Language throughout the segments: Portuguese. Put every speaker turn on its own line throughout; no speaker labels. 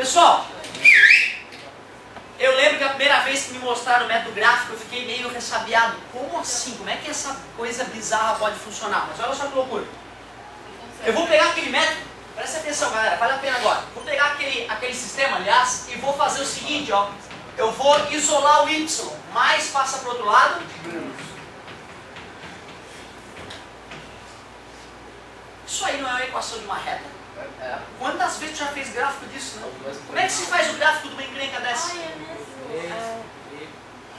Pessoal, eu lembro que a primeira vez que me mostraram o método gráfico eu fiquei meio ressabiado. Como assim? Como é que essa coisa bizarra pode funcionar? Mas olha só que loucura. Eu vou pegar aquele método, presta atenção galera, vale a pena agora. Vou pegar aquele sistema, aliás, e vou fazer o seguinte, ó. Eu vou isolar o y, mais passa para o outro lado. Isso aí não é uma equação de uma reta? Quantas vezes tu já fez gráfico disso, né? Como é que se faz o gráfico de uma encrenca dessa?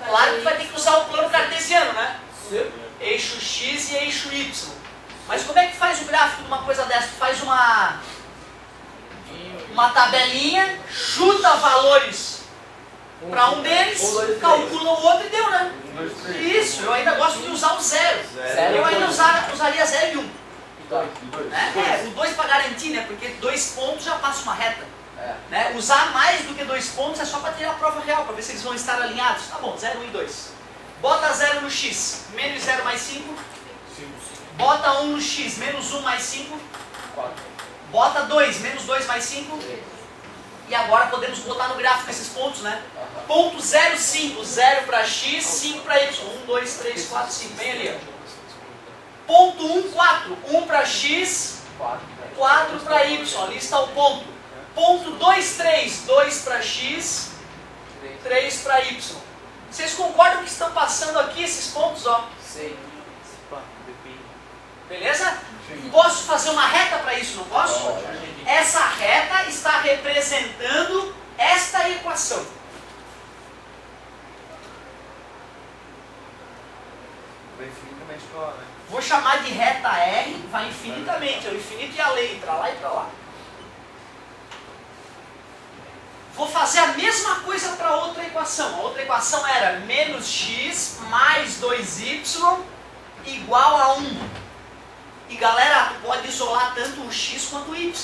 Claro que vai ter que usar o plano cartesiano, né? Eixo x e eixo y. Mas como é que faz o gráfico de uma coisa dessa? Tu faz uma tabelinha, chuta valores para um deles, calcula o outro e deu, né? Isso, eu ainda gosto de usar o zero. Eu ainda usaria 0 e 1. O 2 para garantir, né? Porque 2 pontos já passa uma reta. Né? Usar mais do que 2 pontos é só para ter a prova real, para ver se eles vão estar alinhados. Tá bom, 0, 1 e 2. Bota 0 no x, menos 0 mais 5. Bota 1 no x, menos 1 mais 5. Bota 2, menos 2 mais 5. E agora podemos botar no gráfico esses pontos, né? Ponto 0, 5, 0 para x, 5 para y. 1, 2, 3, 4, 5. Vem ali, ó. Ponto 1, 4. 1 para x, 4 para y. Ali está o ponto. Ponto 2, 3. 2 para x, 3 para y. Vocês concordam que estão passando aqui esses pontos, ó?
Sim.
Beleza? Posso fazer uma reta para isso, não posso? Essa reta está representando esta equação. Vou chamar de reta R, vai infinitamente, é o infinito e além, para lá e para lá. Vou fazer a mesma coisa para outra equação. A outra equação era menos x mais 2y igual a 1. E galera, pode isolar tanto o x quanto o y.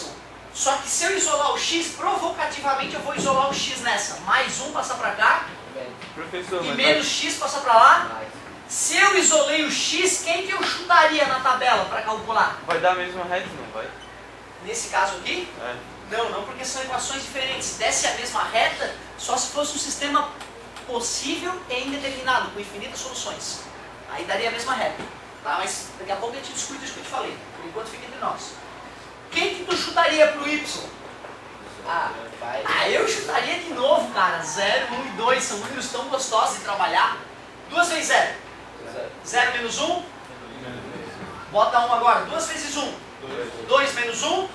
Só que se eu isolar o x, provocativamente eu vou isolar o x nessa. Mais 1 passa para cá.
Professor,
E menos x passa para lá. Se eu isolei o x, quem que eu chutaria na tabela para calcular?
vai dar a mesma reta, não vai?
Nesse caso aqui?
É.
Não, porque são equações diferentes. Se desse a mesma reta, só se fosse um sistema possível e indeterminado, com infinitas soluções. Aí daria a mesma reta. Tá? Mas daqui a pouco a gente discute isso que eu te falei. Por enquanto fica entre nós. Quem que tu chutaria pro y? Eu chutaria de novo, cara. 0, 1 e 2. São números tão gostosos de trabalhar. 2 vezes 0. 0 menos 1. Bota 1 agora. 2 vezes 1. 2 menos 1.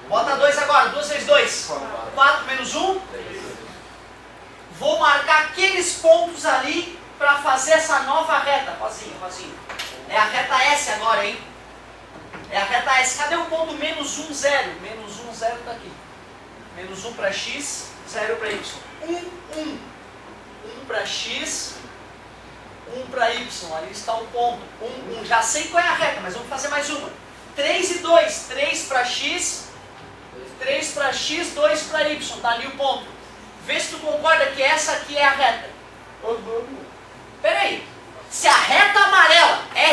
Bota 2 agora. 2 vezes 2. 4 menos 1. Vou marcar aqueles pontos ali para fazer essa nova reta. Rosinha. É a reta S agora, hein? É a reta S. Cadê o ponto menos 1, 0? Menos 1, 0 está aqui. Menos 1 para x, 0 para y. 1, 1. 1 para x, 1 para y. Ali está o ponto. 1, 1. Já sei qual é a reta, mas vamos fazer mais uma. 3 e 2. 3 para x, 3 para x, 2 para y. Está ali o ponto. Vê se tu concorda que essa aqui é a reta. Peraí. Se a reta amarela é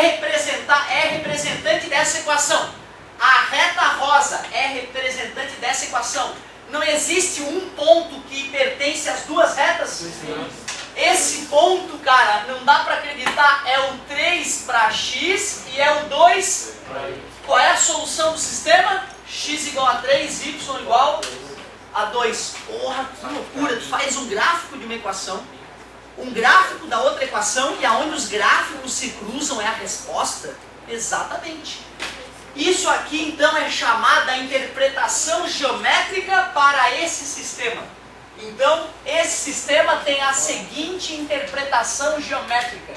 representante dessa equação, a reta rosa é representante dessa equação, não existe um ponto que pertence às duas retas?
Sim.
Esse ponto, cara, não dá para acreditar, é o 3 para x e é o 2. Qual é a solução do sistema? X igual a 3, y igual a 2. Porra, que loucura! Tu faz um gráfico de uma equação, um gráfico da outra equação, e aonde os gráficos se cruzam é a resposta? Exatamente. Isso aqui então é chamada interpretação geométrica para esse sistema. Então, esse sistema tem a seguinte interpretação geométrica.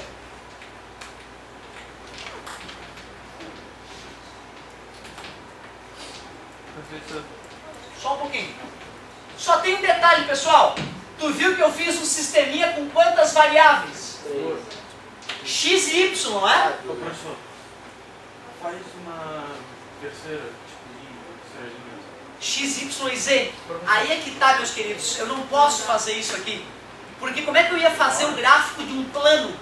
Professor.
Só um pouquinho. Só tem um detalhe, pessoal. Tu viu que eu fiz um sisteminha com quantas variáveis? X e Y, não é?
Professor, faz uma terceira, linha.
X, Y e Z. Aí é que tá, meus queridos. Eu não posso fazer isso aqui. Porque como é que eu ia fazer um gráfico de um plano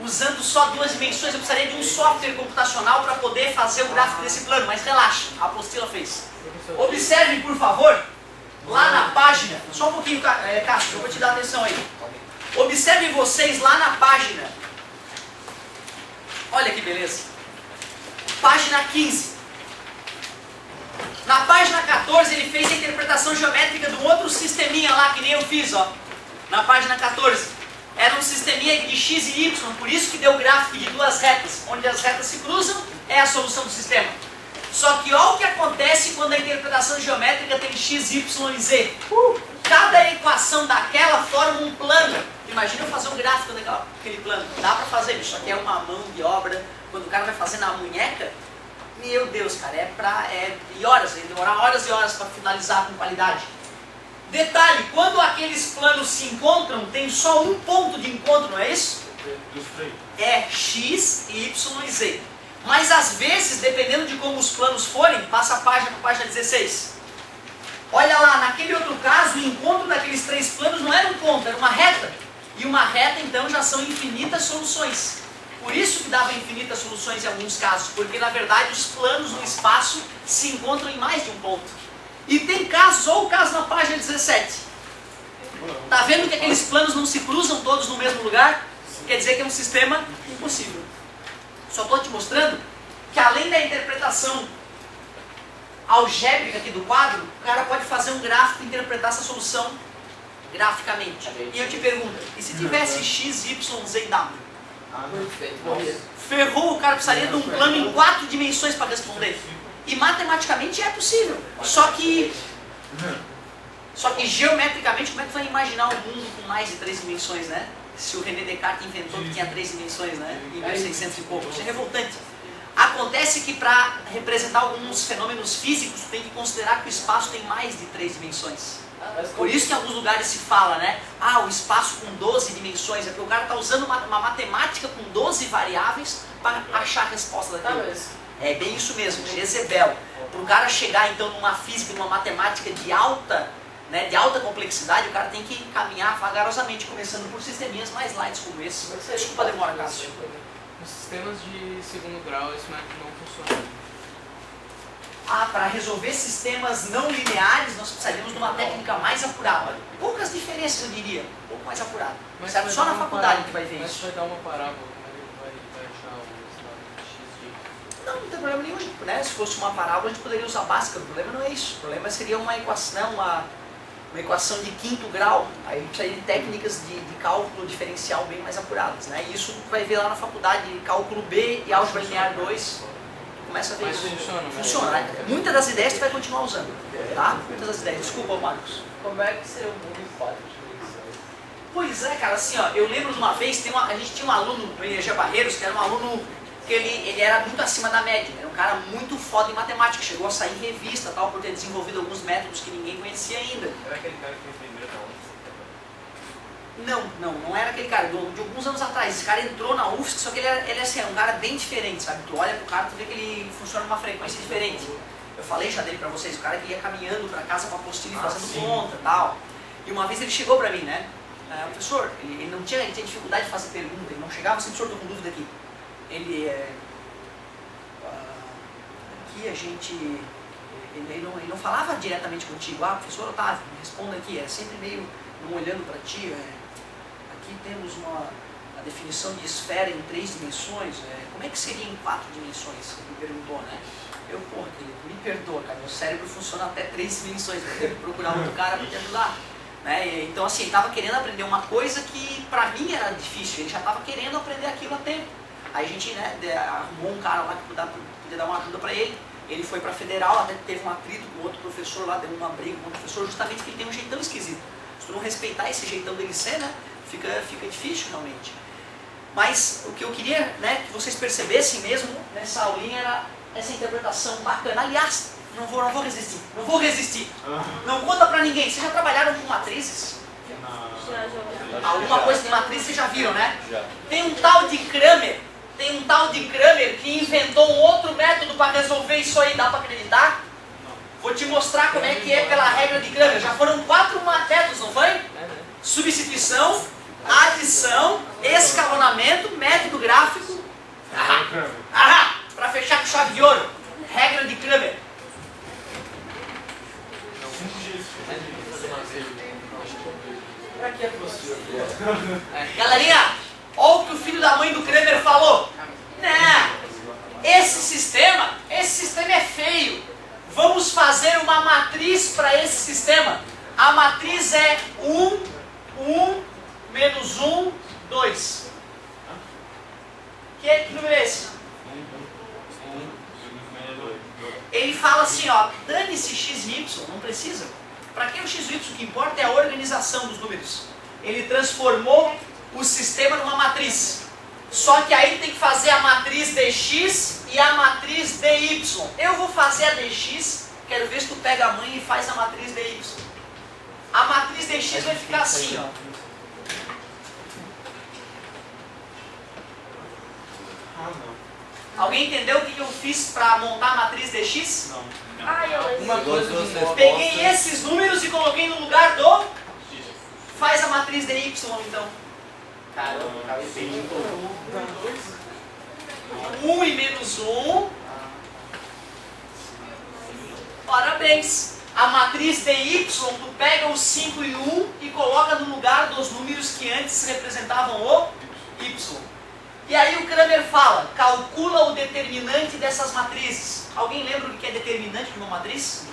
usando só duas dimensões? Eu precisaria de um software computacional para poder fazer o gráfico desse plano. Mas relaxa, a apostila fez. Observem, por favor, lá na página, só um pouquinho, Cássio, eu vou te dar atenção aí. Observem vocês lá na página. Olha que beleza. Página 15. Na página 14 ele fez a interpretação geométrica de um outro sisteminha lá, que nem eu fiz, ó. Na página 14. Era um sisteminha de x e y, por isso que deu o gráfico de duas retas. Onde as retas se cruzam, é a solução do sistema. Só que olha o que acontece quando a interpretação geométrica tem x, y e z. Cada equação daquela forma um plano. Imagina eu fazer um gráfico daquele plano. Dá pra fazer, isso aqui é uma mão de obra. Quando o cara vai fazer na munheca, meu Deus, cara, e horas, vai demorar horas e horas para finalizar com qualidade. Detalhe, quando aqueles planos se encontram, tem só um ponto de encontro, não é isso? É x, y e z. Mas às vezes, dependendo de como os planos forem, passa a página para a página 16. Olha lá, naquele outro caso, o encontro daqueles três planos não era um ponto, era uma reta. E uma reta, então, já são infinitas soluções. Por isso que dava infinitas soluções em alguns casos, porque na verdade os planos no espaço se encontram em mais de um ponto. E tem casos, ou o caso na página 17. Tá vendo que aqueles planos não se cruzam todos no mesmo lugar? Quer dizer que é um sistema impossível. Só estou te mostrando que além da interpretação algébrica aqui do quadro, o cara pode fazer um gráfico e interpretar essa solução graficamente. E eu te pergunto, e se tivesse x, y, z e w? Ferrou, o cara precisaria de um plano em 4 dimensões para responder. E matematicamente é possível. Só que geometricamente, como é que vai imaginar um mundo com mais de 3 dimensões, né? Se o René Descartes inventou que tinha 3 dimensões, né? Em 1600 e pouco. Isso é revoltante. Acontece que para representar alguns fenômenos físicos, tem que considerar que o espaço tem mais de 3 dimensões. Por isso que em alguns lugares se fala, né? Ah, o espaço com 12 dimensões. É porque o cara está usando uma matemática com 12 variáveis para achar a resposta daquilo. É bem isso mesmo, Jezebel. Para o cara chegar então numa física, numa matemática de alta complexidade, o cara tem que caminhar vagarosamente, começando por sisteminhas mais light como esse. Desculpa a demora, Cássio.
Nos sistemas de segundo grau isso não funciona.
Para resolver sistemas não lineares, nós precisaríamos de uma técnica mais apurada. Poucas diferenças, eu diria. Um pouco mais apurada. Certo? Só na faculdade que vai ver isso.
Mas vai dar uma parábola, como é que ele vai achar o estado de x de...
Não tem problema nenhum. Né? Se fosse uma parábola, a gente poderia usar Bhaskara. O problema não é isso. O problema seria uma equação, uma equação de 5º grau. Aí a gente precisaria de técnicas de cálculo diferencial bem mais apuradas. Né? E isso vai ver lá na faculdade, cálculo B e álgebra linear 2. Começa a ver isso. Funciona, né? Muitas das ideias você vai continuar usando, tá? Muitas das ideias. Desculpa, Marcos.
Como é que seria o mundo em 4 dimensões?
Pois é, cara, assim, ó, eu lembro de uma vez, a gente tinha um aluno no Energia Barreiros, que era um aluno que ele era muito acima da média, era um cara muito foda em matemática, chegou a sair em revista, tal, por ter desenvolvido alguns métodos que ninguém conhecia ainda.
Era aquele cara que fez primeiro da UFSC?
Não era aquele cara, de alguns anos atrás. Esse cara entrou na UFSC, só que ele assim, é um cara bem diferente, sabe? Tu olha pro cara, tu vê que ele funciona numa frequência diferente. Eu falei já dele pra vocês, o cara que ia caminhando pra casa com a apostila e fazendo conta e tal. E uma vez ele chegou pra mim, né? Professor, ele tinha dificuldade de fazer pergunta, ele não chegava assim, professor, tô com dúvida aqui. Aqui a gente... Ele não falava diretamente contigo, professor Otávio, me responda aqui, é sempre meio não olhando pra ti, aqui temos a definição de esfera em 3 dimensões, como é que seria em 4 dimensões? Ele me perguntou, né? Porra, me perdoa, cara, meu cérebro funciona até 3 dimensões, vou ter que procurar outro cara para te ajudar. Né? Então assim, ele estava querendo aprender uma coisa que pra mim era difícil, ele já estava querendo aprender aquilo há tempo. Aí a gente, né, arrumou um cara lá que podia dar uma ajuda para ele. Ele foi para a Federal, até teve um atrito com outro professor lá, deu uma briga com o professor, justamente porque ele tem um jeitão esquisito. Se tu não respeitar esse jeitão dele ser, né, fica difícil realmente. Mas o que eu queria, né, que vocês percebessem mesmo nessa aulinha era essa interpretação bacana. Aliás, não vou resistir. Não conta pra ninguém. Vocês já trabalharam com matrizes? Alguma coisa de matriz vocês já viram, né? Já. Tem um tal de Kramer que inventou um outro método para resolver isso aí. Dá pra acreditar? Vou te mostrar como é que é pela regra de Kramer. Já foram 4 métodos, não foi? Substituição, adição, escalonamento, método gráfico. Para fechar com chave de ouro. Regra de Kramer. Pra que é possível? Galerinha, olha o que o filho da mãe do Kramer falou. Né? Esse sistema é feio. Vamos fazer uma matriz para esse sistema. A matriz é 1, 1, menos 1, 2. Que número é esse? Ele fala assim, ó, dane-se x e y, não precisa. Para que o x e y? O que importa é a organização dos números. Ele transformou o sistema numa matriz. Só que aí tem que fazer a matriz dx e a matriz dy. Eu vou fazer a dx, quero ver se tu pega a mãe e faz a matriz dy. A matriz dx vai ficar assim, ó. Alguém entendeu o que eu fiz para montar a matriz dx?
Não.
Uma coisa
Peguei esses números e coloquei no lugar do... Faz a matriz dy então.
Caramba, cara,
1 e menos 1. Parabéns. A matriz dy, tu pega o 5 e 1 e coloca no lugar dos números que antes representavam o y. E aí o Kramer fala, calcula o determinante dessas matrizes. Alguém lembra o que é determinante de uma matriz?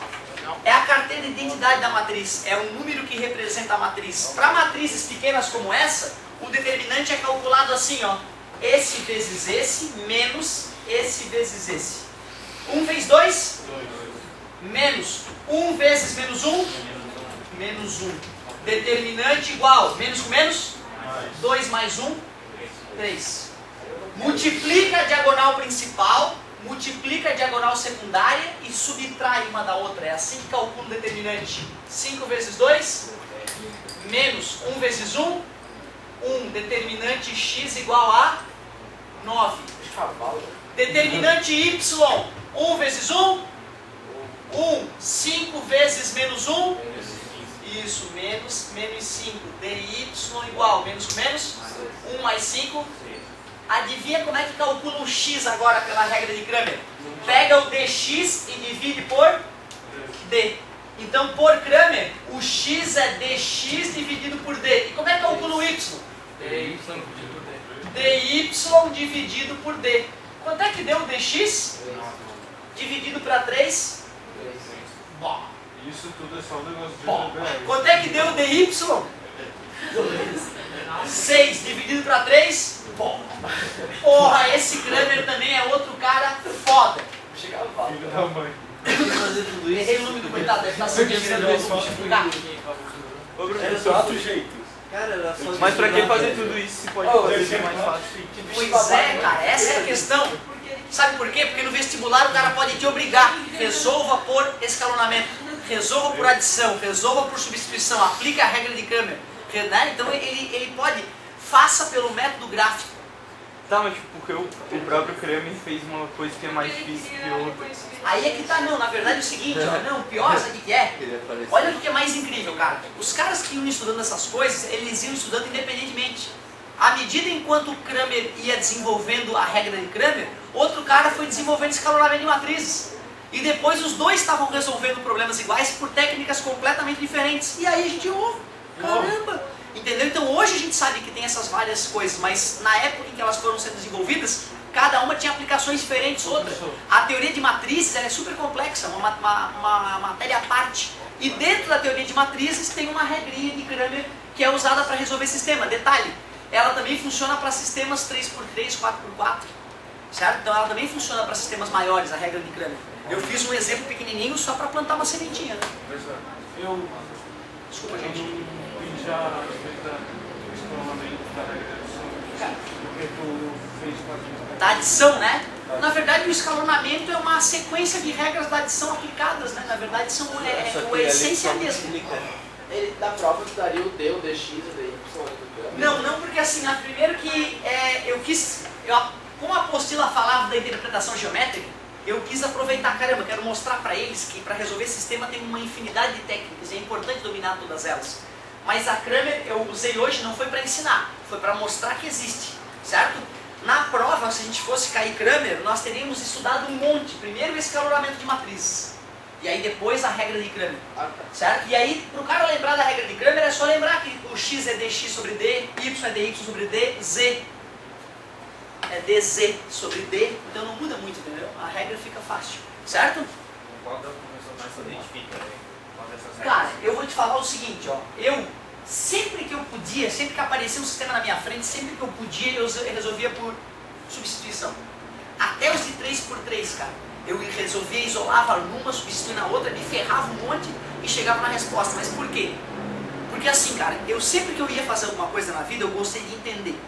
Não.
É a carteira de identidade da matriz. É um número que representa a matriz. Para matrizes pequenas como essa, o determinante é calculado assim, ó. Esse vezes esse, menos esse vezes esse. 1 vezes 2? Menos 1 vezes menos 1? Menos 1. Determinante igual, menos com menos? 2 mais 1? 3. Multiplica a diagonal principal, multiplica a diagonal secundária e subtrai uma da outra. É assim que calcula o determinante. 5 vezes 2? Menos 1 vezes 1? 1. Determinante x igual a 9. Determinante y. 1 vezes 1? 1. 5 vezes menos 1? Isso, menos 5. dy igual, menos com menos? 1 mais 5? Adivinha como é que calcula o x agora pela regra de Kramer? Pega o dx e divide por d. Então, por Kramer, o x é dx dividido por d. E como é que calcula o y?
dy dividido por d.
dy dividido por d. Quanto é que deu o dx? Dividido para 3? Bom.
Isso tudo é só um negócio de
Bom.
GBR.
Quanto é que deu o dy? 6 dividido para 3? Bom. Porra, esse Kramer também é outro cara foda.
Chegava fácil.
Filho da mãe.
Fazer tudo isso.
Errei o nome do coitado, deve estar sendo multiplicar.
Ô,
Era
professor,
4 jeitos.
Cara, era só
mas pra que
dividir
fazer
na
tudo isso se pode
Oh,
fazer
Deve ser
mais
mais
fácil?
fácil.
Pois é, cara, essa é a questão. Sabe por quê? Porque no vestibular o cara pode te obrigar. Resolva por escalonamento, resolva por adição, resolva por substituição, aplica a regra de Kramer. Né? Então ele pode, faça pelo método gráfico.
Tá, mas tipo, porque o próprio Kramer fez uma coisa que é mais difícil que outra.
Aí é que tá, não, na verdade é o seguinte, ó, não, pior, sabe o que é?
Queria aparecer.
Olha o que é mais incrível, cara. Os caras que iam estudando essas coisas, eles iam estudando independentemente. À medida enquanto o Kramer ia desenvolvendo a regra de Kramer, outro cara foi desenvolvendo escalonamento de matrizes. E depois os dois estavam resolvendo problemas iguais por técnicas completamente diferentes. E aí a gente, caramba! Entendeu? Então hoje a gente sabe que tem essas várias coisas, mas na época em que elas foram sendo desenvolvidas, cada uma tinha aplicações diferentes. Outra, a teoria de matrizes ela é super complexa, uma matéria à parte. E dentro da teoria de matrizes tem uma regrinha de Kramer que é usada para resolver sistema. Detalhe, ela também funciona para sistemas 3x3, 4x4. Certo? Então ela também funciona para sistemas maiores, a regra de Kramer. Eu fiz um exemplo pequenininho só para plantar uma sementinha. Né?
Eu
Desculpa, gente.
fiz já a respeito do escalonamento da regra de adição. Porque tu fez com a
Da adição, né? Na verdade, o escalonamento é uma sequência de regras da adição aplicadas, né? Na verdade, a essência é a mesma.
Ele, da prova, tu daria o D, o DX, o DY, o
Não, não, porque assim, primeiro que como a apostila falava da interpretação geométrica, eu quis aproveitar, caramba, quero mostrar para eles que para resolver sistema tem uma infinidade de técnicas, é importante dominar todas elas. Mas a Kramer eu usei hoje não foi para ensinar, foi para mostrar que existe, certo? Na prova, se a gente fosse cair Kramer, nós teríamos estudado um monte. Primeiro, o escalonamento de matrizes. E aí depois a regra de Cramer. Certo? E aí, para o cara lembrar da regra de Cramer, é só lembrar que o x é dx sobre d, y é dy sobre d, z é dz sobre d, então não muda muito, entendeu? A regra fica fácil, certo?
Qual das professores mais se identifica, né? Qual dessas regras?
Cara, eu vou te falar o seguinte, ó, eu, sempre que eu podia, sempre que aparecia um sistema na minha frente, sempre que eu podia, eu resolvia por substituição. Até os de 3x3, cara. Eu resolvia, isolava numa, substituía na outra, me ferrava um monte e chegava na resposta. Mas por quê? Porque assim, cara, eu sempre que eu ia fazer alguma coisa na vida, eu gostei de entender.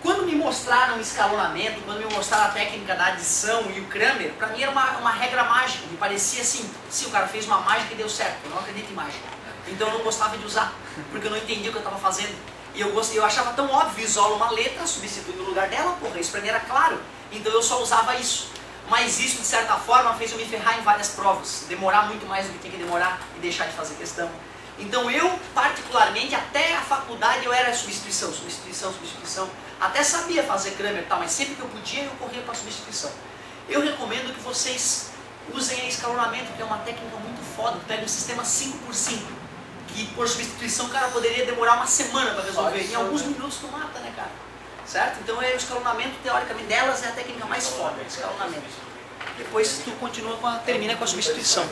Quando me mostraram o escalonamento, quando me mostraram a técnica da adição e o Cramer, pra mim era uma regra mágica, me parecia assim, se o cara fez uma mágica e deu certo, eu não acredito em mágica. Então eu não gostava de usar, porque eu não entendia o que eu estava fazendo. E eu achava tão óbvio, isola uma letra, substitui no lugar dela, porra, isso pra mim era claro. Então eu só usava isso. Mas isso, de certa forma, fez eu me ferrar em várias provas, demorar muito mais do que tinha que demorar e deixar de fazer questão. Então eu, particularmente, até a faculdade eu era substituição, substituição, substituição. Até sabia fazer Cramer e tal, mas sempre que eu podia eu corria para substituição. Eu recomendo que vocês usem a escalonamento, que é uma técnica muito foda. Pega um sistema 5x5, que por substituição o cara poderia demorar uma semana para resolver. Em alguns minutos tu mata, né, cara? Certo? Então o escalonamento, teoricamente, delas é a técnica mais foda, o escalonamento. Depois tu termina com a substituição.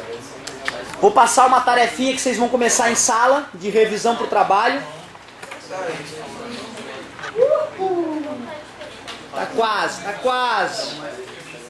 Vou passar uma tarefinha que vocês vão começar em sala, de revisão para o trabalho. Tá quase, tá quase.